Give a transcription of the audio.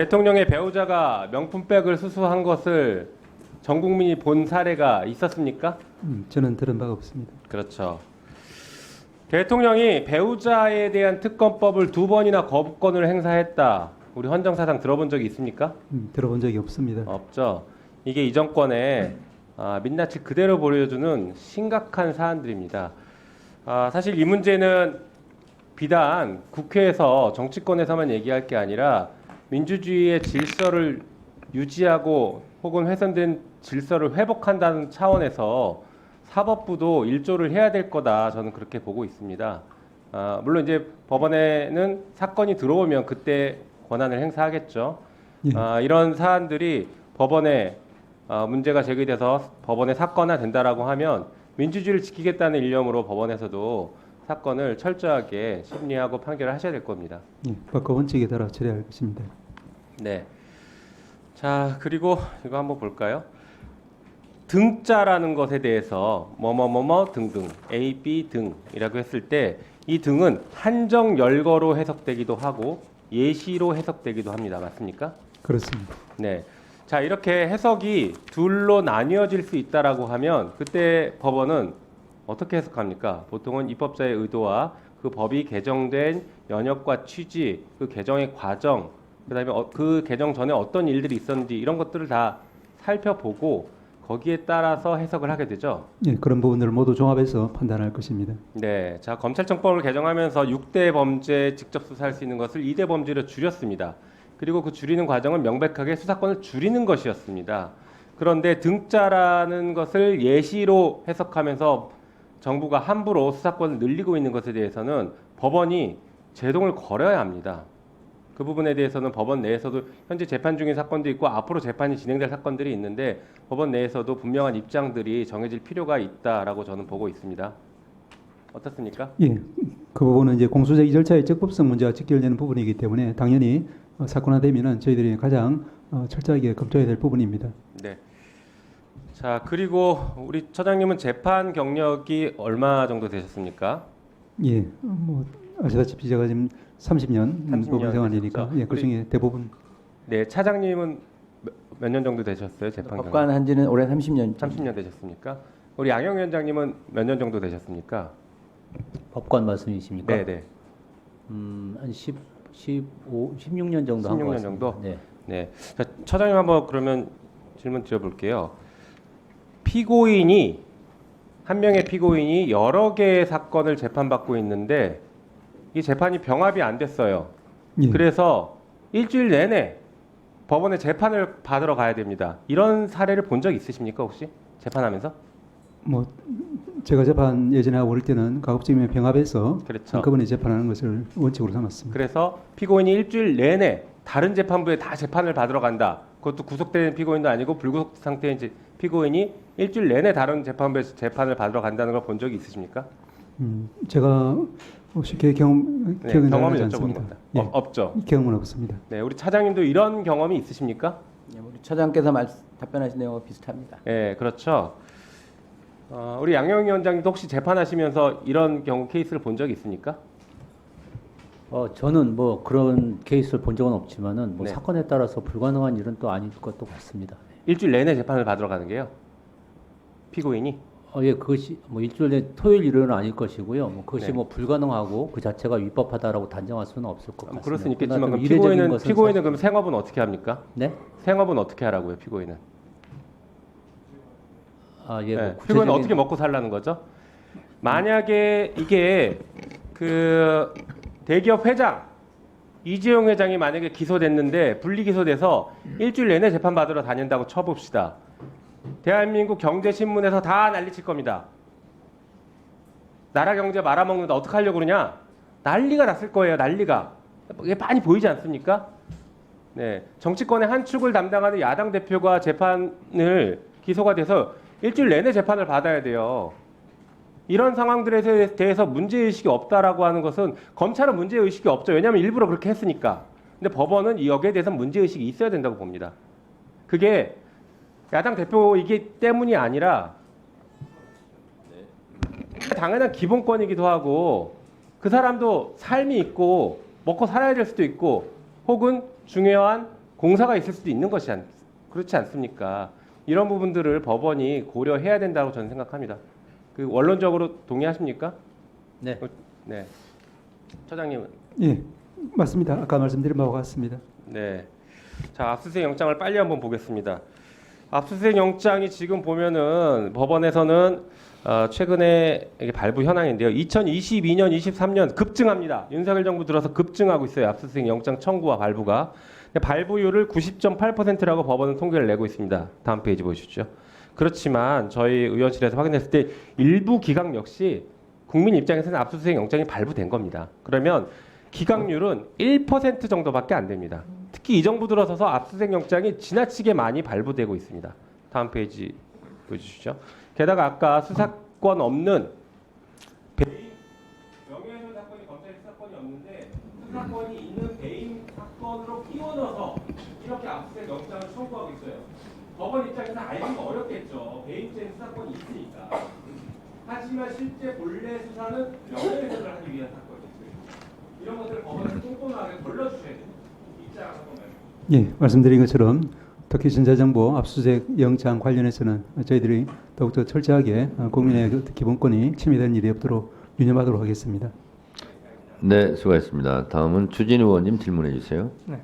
대통령의 배우자가 명품백을 수수한 것을 전 국민이 본 사례가 있었습니까? 저는 들은 바가 없습니다. 그렇죠. 대통령이 배우자에 대한 특검법을 2번이나 거부권을 행사했다. 우리 헌정사상 들어본 적이 있습니까? 들어본 적이 없습니다. 없죠. 이게 이 정권의 민낯을 그대로 보여주는 심각한 사안들입니다. 사실 이 문제는 비단 국회에서 정치권에서만 얘기할 게 아니라 민주주의의 질서를 유지하고 혹은 훼손된 질서를 회복한다는 차원에서 사법부도 일조를 해야 될 거다. 저는 그렇게 보고 있습니다. 물론 이제 법원에는 사건이 들어오면 그때 권한을 행사하겠죠. 예. 이런 사안들이 법원에 문제가 제기돼서 법원에 사건화 된다라고 하면 민주주의를 지키겠다는 일념으로 법원에서도 사건을 철저하게 심리하고 판결을 하셔야 될 겁니다. 예, 법과 원칙에 따라 처리할 것입니다. 네. 자, 그리고 이거 한번 볼까요? 등자라는 것에 대해서 뭐뭐뭐뭐 등등, A, B 등이라고 했을 때 이 등은 한정 열거로 해석되기도 하고 예시로 해석되기도 합니다. 맞습니까? 그렇습니다. 네. 자, 이렇게 해석이 둘로 나뉘어질 수 있다라고 하면 그때 법원은 어떻게 해석합니까? 보통은 입법자의 의도와 그 법이 개정된 연역과 취지, 그 개정의 과정, 그다음에 그 개정 전에 어떤 일들이 있었는지 이런 것들을 다 살펴보고 거기에 따라서 해석을 하게 되죠. 예, 그런 부분들을 모두 종합해서 판단할 것입니다. 네. 자, 검찰청법을 개정하면서 6대 범죄 직접 수사할 수 있는 것을 2대 범죄로 줄였습니다. 그리고 그 줄이는 과정은 명백하게 수사권을 줄이는 것이었습니다. 그런데 등자라는 것을 예시로 해석하면서 정부가 함부로 수사권을 늘리고 있는 것에 대해서는 법원이 제동을 걸어야 합니다. 그 부분에 대해서는 법원 내에서도 현재 재판 중인 사건도 있고 앞으로 재판이 진행될 사건들이 있는데 법원 내에서도 분명한 입장들이 정해질 필요가 있다라고 저는 보고 있습니다. 어떻습니까? 예, 그 부분은 이제 공소제기 절차의 적법성 문제와 직결되는 부분이기 때문에 당연히 사건화되면은 저희들이 가장 철저하게 검토해야 될 부분입니다. 네. 자, 그리고 우리 처장님은 재판 경력이 얼마 정도 되셨습니까? 예, 뭐 아시다시피 제가 지금 30년 30년 법원 생활이니까 되셨죠? 예, 그중에 대부분 네, 차장님은 몇 년 정도 되셨어요? 재판 경력? 법관 한지는 올해 30년. 30년 되셨습니까? 우리 양영 위원장님은 몇 년 정도 되셨습니까? 법관 말씀이십니까? 네, 네. 한 16년 정도 한 것 16년 같습니다. 정도? 네. 네. 자, 처장님 한번 그러면 질문 드려볼게요. 피고인이 한 명의 피고인이 여러 개의 사건을 재판받고 있는데 이 재판이 병합이 안 됐어요. 예. 그래서 일주일 내내 법원에 재판을 받으러 가야 됩니다. 이런 사례를 본 적 있으십니까 혹시 재판하면서? 뭐 제가 재판 예전에 하고 올 때는 가급적이면 병합해서 그렇죠. 한꺼번에 재판하는 것을 원칙으로 삼았습니다. 그래서 피고인이 일주일 내내 다른 재판부에 다 재판을 받으러 간다. 그것도 구속된 피고인도 아니고 불구속 상태인 피고인이 일주일 내내 다른 재판부에서 재판을 받으러 간다는 걸 본 적이 있으십니까? 제가 쉽게 기억이 경험을 나지 여쭤보는 않습니다. 겁니다. 예, 없죠. 경험은 없습니다. 네, 우리 차장님도 이런 경험이 있으십니까? 네, 우리 처장께서 답변하신 내용과 비슷합니다. 네, 그렇죠. 우리 양영 위원장님도 혹시 재판하시면서 이런 경우 케이스를 본 적이 있습니까? 저는 뭐 그런 케이스를 본 적은 없지만은 뭐 네. 사건에 따라서 불가능한 일은 또 아닐 것도 같습니다. 일주일 내내 재판을 받으러 가는 게요. 피고인이 예, 그것이 뭐 일주일 내 토요일 일요일은 아닐 것이고요. 뭐 그것이 네. 뭐 불가능하고 그 자체가 위법하다라고 단정할 수는 없을 것 같습니다. 그럴 수는 있겠지만 그러나 그럼 좀 이례적인 것은 피고인은 그럼 생업은 어떻게 합니까? 네? 생업은 어떻게 하라고요, 피고인은? 예, 네, 뭐 피고인은 구체적인- 어떻게 먹고 살라는 거죠? 만약에 이게 그 대기업 회장 이재용 회장이 만약에 기소됐는데 분리 기소돼서 일주일 내내 재판 받으러 다닌다고 쳐봅시다. 대한민국 경제신문에서 다 난리칠 겁니다. 나라 경제 말아먹는다 어떻게 하려고 그러냐? 난리가 났을 거예요. 난리가. 이게 많이 보이지 않습니까? 네, 정치권의 한 축을 담당하는 야당 대표가 재판을 기소가 돼서 일주일 내내 재판을 받아야 돼요. 이런 상황들에 대해서 문제의식이 없다라고 하는 것은 검찰은 문제의식이 없죠. 왜냐하면 일부러 그렇게 했으니까. 근데 법원은 여기에 대해서 문제의식이 있어야 된다고 봅니다. 그게 야당 대표이기 때문이 아니라 당연한 기본권이기도 하고 그 사람도 삶이 있고 먹고 살아야 될 수도 있고 혹은 중요한 공사가 있을 수도 있는 것이 그렇지 않습니까? 이런 부분들을 법원이 고려해야 된다고 저는 생각합니다. 그 원론적으로 동의하십니까? 네. 네. 처장님은? 예, 맞습니다. 아까 말씀드린 바와 같습니다. 네. 자, 압수수색 영장을 빨리 한번 보겠습니다. 압수수색 영장이 지금 보면은 법원에서는 최근에 이게 발부 현황인데요. 2022년, 23년 급증합니다. 윤석열 정부 들어서 급증하고 있어요. 압수수색 영장 청구와 발부가. 발부율을 90.8%라고 법원은 통계를 내고 있습니다. 다음 페이지 보시죠. 그렇지만 저희 의원실에서 확인했을 때 일부 기각 역시 국민 입장에서는 압수수색 영장이 발부된 겁니다. 그러면 기각률은 1% 정도밖에 안 됩니다. 특히 이 정부 들어서서 압수수색 영장이 지나치게 많이 발부되고 있습니다. 다음 페이지 보여주시죠. 게다가 아까 수사권 없는 배임 명예훼손 사건이 검찰 수사권이 없는데 수사권이 있는 배임 사건으로 끼워넣어서 이렇게 압수수색 영장을 청구하고 있어요. 법원 입장에서 알기가 어렵겠죠. 배임죄 수사권이 있으니까. 하지만 실제 본래 수사는 명예훼손을 하기 위한 사건이죠. 이런 것들을 법원에서 꼼꼼하게 걸러주셔야 돼요. 입장 한번 말씀. 예, 말씀드린 것처럼 특히 전자정보 압수수색 영장 관련해서는 저희들이 더욱더 철저하게 국민의 그 기본권이 침해되는 일이 없도록 유념하도록 하겠습니다. 네, 수고하셨습니다. 다음은 추진 의원님 질문해 주세요. 네.